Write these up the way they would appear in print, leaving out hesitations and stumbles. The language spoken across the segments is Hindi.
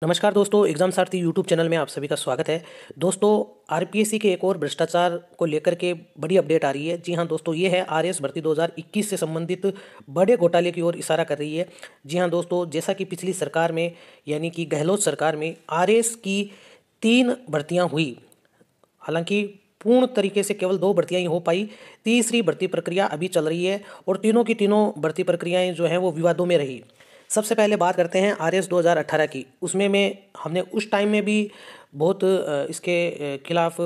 नमस्कार दोस्तों, एग्जाम सारथी यूट्यूब चैनल में आप सभी का स्वागत है। दोस्तों, आरपीएससी के एक और भ्रष्टाचार को लेकर के बड़ी अपडेट आ रही है। जी हां दोस्तों, ये है आरएएस भर्ती 2021 से संबंधित बड़े घोटाले की ओर इशारा कर रही है। जी हां दोस्तों, जैसा कि पिछली सरकार में यानी कि गहलोत सरकार में आरएएस की 3 भर्तियां हुई, हालांकि पूर्ण तरीके से केवल 2 भर्तियां ही हो पाई। तीसरी भर्ती प्रक्रिया अभी चल रही है और तीनों की तीनों भर्ती प्रक्रियाएं जो हैं वो विवादों में रही। सबसे पहले बात करते हैं आरएएस 2018 की। उसमें हमने उस टाइम में भी बहुत इसके खिलाफ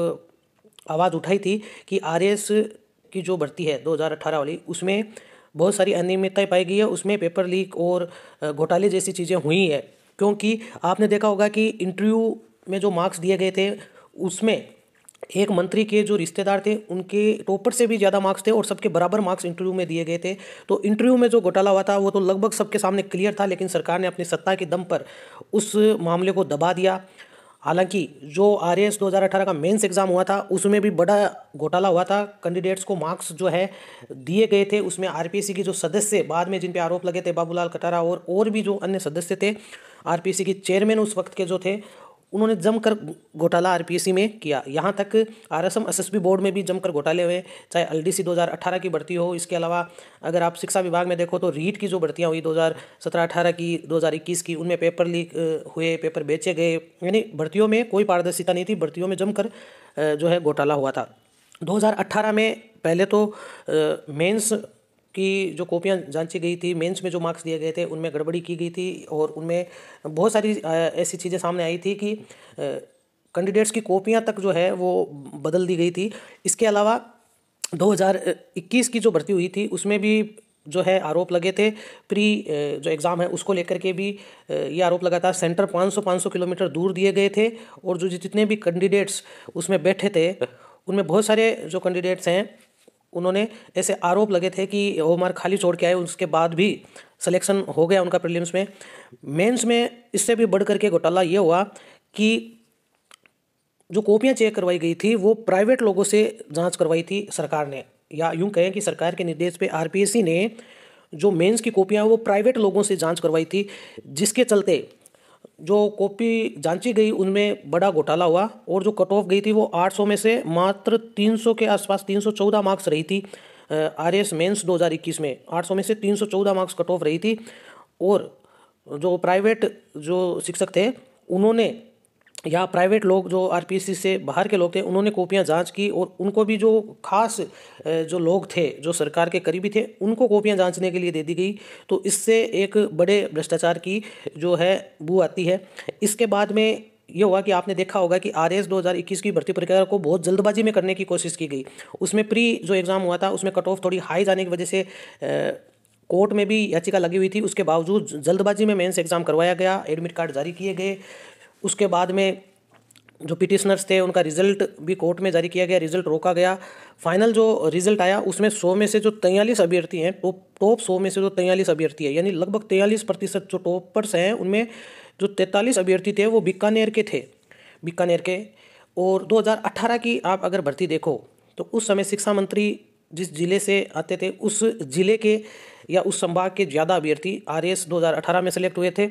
आवाज़ उठाई थी कि आरएएस की जो भर्ती है 2018 वाली, उसमें बहुत सारी अनियमितताएं पाई गई है। उसमें पेपर लीक और घोटाले जैसी चीज़ें हुई है। क्योंकि आपने देखा होगा कि इंटरव्यू में जो मार्क्स दिए गए थे उसमें एक मंत्री के जो रिश्तेदार थे उनके टॉपर से भी ज़्यादा मार्क्स थे और सबके बराबर मार्क्स इंटरव्यू में दिए गए थे। तो इंटरव्यू में जो घोटाला हुआ था वो तो लगभग सबके सामने क्लियर था, लेकिन सरकार ने अपनी सत्ता के दम पर उस मामले को दबा दिया। हालांकि जो आरएएस 2018 का मेंस एग्जाम हुआ था उसमें भी बड़ा घोटाला हुआ था। कैंडिडेट्स को मार्क्स जो है दिए गए थे, उसमें आरपीएससी की जो सदस्य बाद में जिन पे आरोप लगे थे, बाबूलाल कटारा और भी जो अन्य सदस्य थे, आरपीएससी की चेयरमैन उस वक्त के जो थे, उन्होंने जमकर घोटाला आरपीएससी में किया। यहाँ तक आरएसएम एसएसबी बोर्ड में भी जमकर घोटाले हुए, चाहे एलडीसी 2018 की भर्ती हो। इसके अलावा अगर आप शिक्षा विभाग में देखो तो रीट की जो भर्तियाँ हुई 2017-18 की, 2021 की, उनमें पेपर लीक हुए, पेपर बेचे गए। यानी भर्तियों में कोई पारदर्शिता नहीं थी, भर्तियों में जमकर जो है घोटाला हुआ था। 2018 में पहले तो मेंस की जो कॉपियां जांची गई थी, मेंस में जो मार्क्स दिए गए थे उनमें गड़बड़ी की गई थी और उनमें बहुत सारी ऐसी चीज़ें सामने आई थी कि कैंडिडेट्स की कॉपियां तक जो है वो बदल दी गई थी। इसके अलावा 2021 की जो भर्ती हुई थी उसमें भी जो है आरोप लगे थे। प्री जो एग्ज़ाम है उसको लेकर के भी ये आरोप लगा था। सेंटर 500 किलोमीटर दूर दिए गए थे और जो जितने भी कैंडिडेट्स उसमें बैठे थे उनमें बहुत सारे जो कैंडिडेट्स हैं उन्होंने ऐसे आरोप लगे थे कि वो मार्क खाली छोड़ के आए, उसके बाद भी सिलेक्शन हो गया उनका प्रीलिम्स में। मेंस में इससे भी बढ़ करके घोटाला ये हुआ कि जो कॉपियां चेक करवाई गई थी वो प्राइवेट लोगों से जांच करवाई थी सरकार ने, या यूं कहें कि सरकार के निर्देश पे आरपीएससी ने जो मेंस की कॉपियां वो प्राइवेट लोगों से जांच करवाई थी, जिसके चलते जो कॉपी जांची गई उनमें बड़ा घोटाला हुआ और जो कट ऑफ गई थी वो 800 में से मात्र 300 के आसपास 314 मार्क्स रही थी। आरएएस मेंस 2021 में 800 में से 314 मार्क्स कट ऑफ रही थी। और जो प्राइवेट जो शिक्षक थे उन्होंने, या प्राइवेट लोग जो आरपीएससी से बाहर के लोग थे, उन्होंने कॉपियां जांच की और उनको भी जो खास जो लोग थे जो सरकार के करीबी थे उनको कॉपियां जांचने के लिए दे दी गई। तो इससे एक बड़े भ्रष्टाचार की जो है बू आती है। इसके बाद में ये हुआ कि आपने देखा होगा कि आरएएस 2021 की भर्ती प्रक्रिया को बहुत जल्दबाजी में करने की कोशिश की गई। उसमें प्री जो एग्ज़ाम हुआ था उसमें कट ऑफ थोड़ी हाई जाने की वजह से कोर्ट में भी याचिका लगी हुई थी। उसके बावजूद जल्दबाजी में मेंस एग्ज़ाम करवाया गया, एडमिट कार्ड जारी किए गए। उसके बाद में जो पिटिशनर्स थे उनका रिजल्ट भी कोर्ट में जारी किया गया, रिजल्ट रोका गया। फाइनल जो रिजल्ट आया उसमें 100 में से जो 43 अभ्यर्थी हैं, टॉप 100 में से जो 43 अभ्यर्थी है, यानी लगभग 43% जो टॉपर्स हैं उनमें जो 43 अभ्यर्थी थे वो बीकानेर के थे, बीकानेर के। और 2018 की आप अगर भर्ती देखो तो उस समय शिक्षा मंत्री जिस जिले से आते थे उस जिले के या उस संभाग के ज़्यादा अभ्यर्थी आरएएस 2018 में सेलेक्ट हुए थे।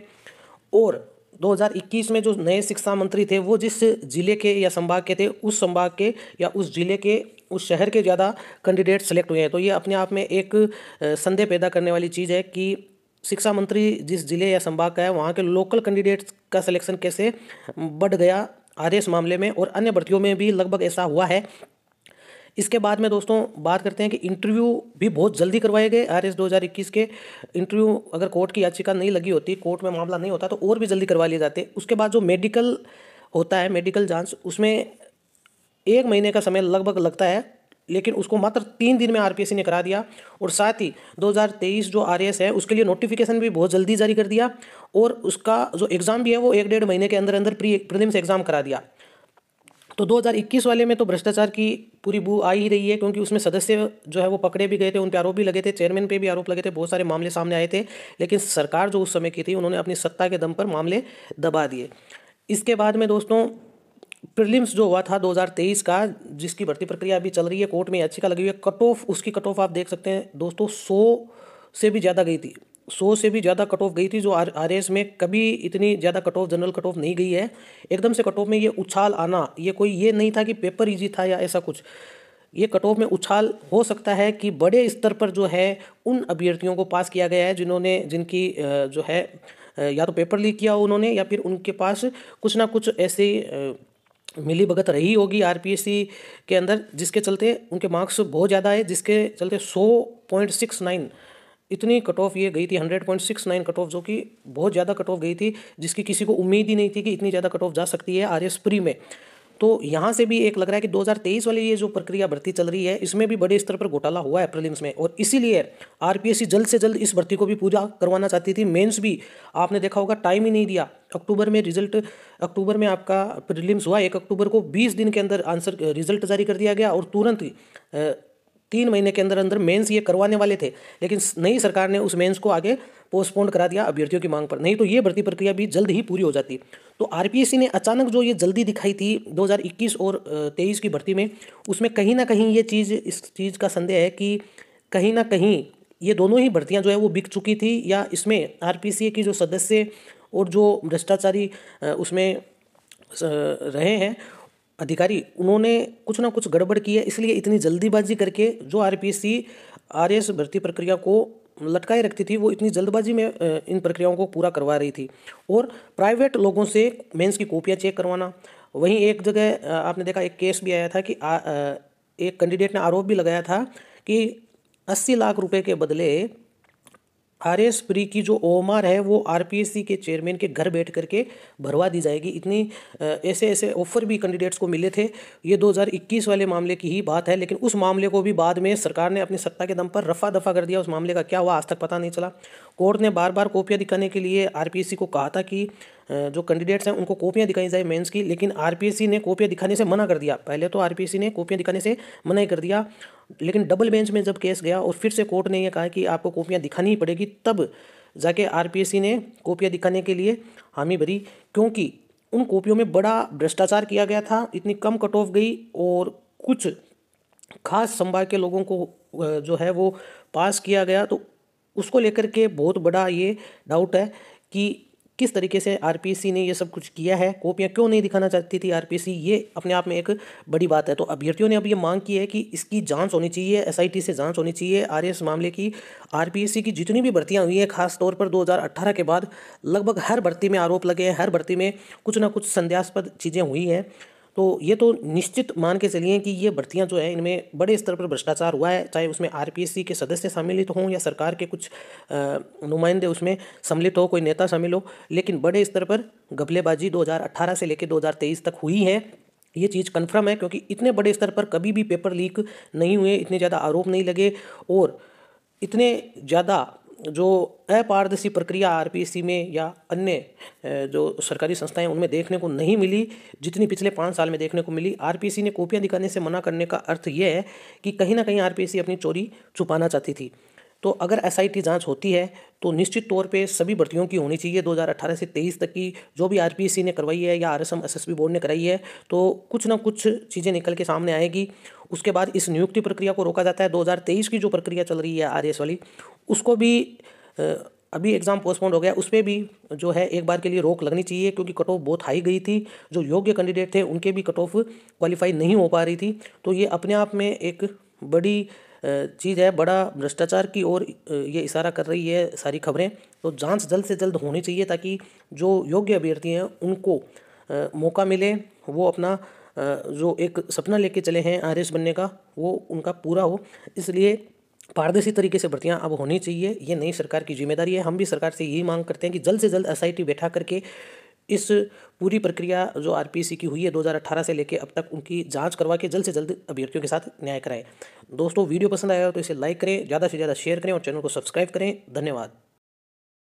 और 2021 में जो नए शिक्षा मंत्री थे वो जिस जिले के या संभाग के थे उस संभाग के या उस जिले के, उस शहर के ज़्यादा कैंडिडेट सेलेक्ट हुए हैं। तो ये अपने आप में एक संदेह पैदा करने वाली चीज़ है कि शिक्षा मंत्री जिस जिले या संभाग का है वहाँ के लोकल कैंडिडेट्स का सिलेक्शन कैसे बढ़ गया आरएएस मामले में, और अन्य भर्तियों में भी लगभग ऐसा हुआ है। इसके बाद में दोस्तों बात करते हैं कि इंटरव्यू भी बहुत जल्दी करवाए गए। आरएएस 2021 के इंटरव्यू अगर कोर्ट की याचिका नहीं लगी होती, कोर्ट में मामला नहीं होता, तो और भी जल्दी करवा लिए जाते। उसके बाद जो मेडिकल होता है, मेडिकल जांच, उसमें 1 महीने का समय लगभग लगता है, लेकिन उसको मात्र 3 दिन में आरपीएससी ने करा दिया। और साथ ही 2023 जो आरएएस है उसके लिए नोटिफिकेशन भी बहुत जल्दी जारी कर दिया और उसका जो एग्ज़ाम भी है वो 1-1.5 महीने के अंदर अंदर प्रीलिम्स एग्ज़ाम करा दिया। तो 2021 वाले में तो भ्रष्टाचार की पूरी बू आ ही रही है, क्योंकि उसमें सदस्य जो है वो पकड़े भी गए थे, उन पर आरोप भी लगे थे, चेयरमैन पे भी आरोप लगे थे, बहुत सारे मामले सामने आए थे। लेकिन सरकार जो उस समय की थी उन्होंने अपनी सत्ता के दम पर मामले दबा दिए। इसके बाद में दोस्तों प्रीलिम्स जो हुआ था 2023 का, जिसकी भर्ती प्रक्रिया अभी चल रही है, कोर्ट में याचिका लगी हुई है, कट ऑफ, उसकी कट ऑफ आप देख सकते हैं दोस्तों 100 से भी ज़्यादा गई थी। 100 से भी ज़्यादा कट ऑफ गई थी, जो आरएएस में कभी इतनी ज़्यादा cut off, general cut off नहीं गई है। एकदम से कट ऑफ में ये उछाल आना, ये कोई ये नहीं था कि पेपर इजी था या ऐसा कुछ। ये कट ऑफ में उछाल हो सकता है कि बड़े स्तर पर जो है उन अभ्यर्थियों को पास किया गया है जिनकी जो है या तो पेपर लीक किया उन्होंने, या फिर उनके पास कुछ ना कुछ ऐसे मिली भगत रही होगी आरपीएससी के अंदर, जिसके चलते उनके मार्क्स बहुत ज़्यादा है, जिसके चलते 100.69 इतनी कट ऑफ ये गई थी, 100.69 कट ऑफ, जो कि बहुत ज़्यादा कट ऑफ गई थी, जिसकी किसी को उम्मीद ही नहीं थी कि इतनी ज़्यादा कट ऑफ जा सकती है आरएस प्री में। तो यहाँ से भी एक लग रहा है कि 2023 वाली ये जो प्रक्रिया भर्ती चल रही है, इसमें भी बड़े स्तर पर घोटाला हुआ है प्रीलिम्स में, और इसीलिए आरपीएससी जल्द से जल्द इस भर्ती को भी पूरा करवाना चाहती थी। मेंस भी आपने देखा होगा टाइम ही नहीं दिया, अक्टूबर में आपका प्रीलिम्स हुआ 1 अक्टूबर को, 20 दिन के अंदर आंसर रिजल्ट जारी कर दिया गया, और तुरंत 3 महीने के अंदर अंदर मेंस ये करवाने वाले थे, लेकिन नई सरकार ने उस मेंस को आगे पोस्टपोन करा दिया अभ्यर्थियों की मांग पर, नहीं तो ये भर्ती प्रक्रिया भी जल्द ही पूरी हो जाती। तो आरपीएससी ने अचानक जो ये जल्दी दिखाई थी 2021 और 23 की भर्ती में, उसमें कहीं ना कहीं इस चीज़ का संदेह है कि कहीं ना कहीं ये दोनों ही भर्तियां जो है वो बिक चुकी थी, या इसमें आरपीएससी के जो सदस्य और जो भ्रष्टाचारी उसमें रहे हैं अधिकारी, उन्होंने कुछ ना कुछ गड़बड़ की है, इसलिए इतनी जल्दीबाजी करके जो आरपीएससी आरएएस भर्ती प्रक्रिया को लटकाए रखती थी, वो इतनी जल्दबाजी में इन प्रक्रियाओं को पूरा करवा रही थी, और प्राइवेट लोगों से मेंस की कॉपियाँ चेक करवाना। वहीं एक जगह आपने देखा एक केस भी आया था कि एक कैंडिडेट ने आरोप भी लगाया था कि 80 लाख रुपए के बदले आरएएस प्री की जो ओएमआर है वो आरपीएससी के चेयरमैन के घर बैठ करके भरवा दी जाएगी। इतनी ऐसे ऑफर भी कैंडिडेट्स को मिले थे। ये 2021 वाले मामले की ही बात है, लेकिन उस मामले को भी बाद में सरकार ने अपनी सत्ता के दम पर रफा दफा कर दिया। उस मामले का क्या हुआ आज तक पता नहीं चला। कोर्ट ने बार बार कॉपियाँ दिखाने के लिए आरपीएससी को कहा था कि जो कैंडिडेट्स हैं उनको कॉपियाँ दिखाई जाए मेंस की, लेकिन आरपीएससी ने कॉपियाँ दिखाने से मना कर दिया। पहले तो आरपीएससी ने कॉपियाँ दिखाने से मना ही कर दिया, लेकिन डबल बेंच में जब केस गया और फिर से कोर्ट ने यह कहा कि आपको कॉपियाँ दिखानी ही पड़ेगी, तब जाके आरपीएससी ने कॉपियाँ दिखाने के लिए हामी भरी, क्योंकि उन कॉपियों में बड़ा भ्रष्टाचार किया गया था। इतनी कम कट ऑफ गई और कुछ खास संभाग के लोगों को जो है वो पास किया गया, तो उसको लेकर के बहुत बड़ा ये डाउट है कि किस तरीके से आरपीएससी ने ये सब कुछ किया है। कॉपियाँ क्यों नहीं दिखाना चाहती थी आरपीएससी, ये अपने आप में एक बड़ी बात है। तो अभ्यर्थियों ने अब ये मांग की है कि इसकी जांच होनी चाहिए, एसआईटी से जांच होनी चाहिए आरएएस मामले की। आरपीएससी की जितनी भी भर्तियां हुई हैं, खास तौर पर 2018 के बाद लगभग हर भर्ती में आरोप लगे हैं, हर भर्ती में कुछ ना कुछ संदेहास्पद चीज़ें हुई हैं। तो ये तो निश्चित मान के चलिए कि ये भर्तियां जो है इनमें बड़े स्तर पर भ्रष्टाचार हुआ है, चाहे उसमें आरपीएससी के सदस्य सम्मिलित हों या सरकार के कुछ नुमाइंदे उसमें सम्मिलित हो, कोई नेता शामिल हो, लेकिन बड़े स्तर पर घपलेबाजी 2018 से लेकर 2023 तक हुई है। ये चीज़ कन्फर्म है, क्योंकि इतने बड़े स्तर पर कभी भी पेपर लीक नहीं हुए, इतने ज़्यादा आरोप नहीं लगे, और इतने ज़्यादा जो अपारदर्शी प्रक्रिया आरपीएससी में या अन्य जो सरकारी संस्थाएं उनमें देखने को नहीं मिली, जितनी पिछले 5 साल में देखने को मिली। आरपीएससी ने कॉपियां दिखाने से मना करने का अर्थ यह है कि कहीं ना कहीं आरपीएससी अपनी चोरी छुपाना चाहती थी। तो अगर एसआईटी जांच होती है तो निश्चित तौर पे सभी भर्तियों की होनी चाहिए। 2018 से 23 तक की जो भी आरपीएससी ने करवाई है या आरएसएम एसएसबी बोर्ड ने कराई है, तो कुछ ना कुछ चीज़ें निकल के सामने आएगी। उसके बाद इस नियुक्ति प्रक्रिया को रोका जाता है। 2023 की जो प्रक्रिया चल रही है आरएएस वाली, उसको भी अभी एग्ज़ाम पोस्टपोन हो गया, उस पर भी जो है एक बार के लिए रोक लगनी चाहिए, क्योंकि कट ऑफ बहुत हाई गई थी। जो योग्य कैंडिडेट थे उनके भी कट ऑफ क्वालिफाई नहीं हो पा रही थी। तो ये अपने आप में एक बड़ी चीज़ है, बड़ा भ्रष्टाचार की ओर ये इशारा कर रही है सारी खबरें। तो जांच जल्द से जल्द होनी चाहिए, ताकि जो योग्य अभ्यर्थी हैं उनको मौका मिले, वो अपना जो एक सपना लेके चले हैं आरएएस बनने का, वो उनका पूरा हो। इसलिए पारदर्शी तरीके से भर्तियां अब होनी चाहिए, ये नई सरकार की जिम्मेदारी है। हम भी सरकार से यही मांग करते हैं कि जल्द से जल्द एसआईटी बैठा करके इस पूरी प्रक्रिया जो आरपीएससी की हुई है 2018 से लेके अब तक, उनकी जांच करवा के जल्द से जल्द अभ्यर्थियों के साथ न्याय कराएं। दोस्तों, वीडियो पसंद आया हो तो इसे लाइक करें, ज़्यादा से ज़्यादा शेयर करें और चैनल को सब्सक्राइब करें। धन्यवाद।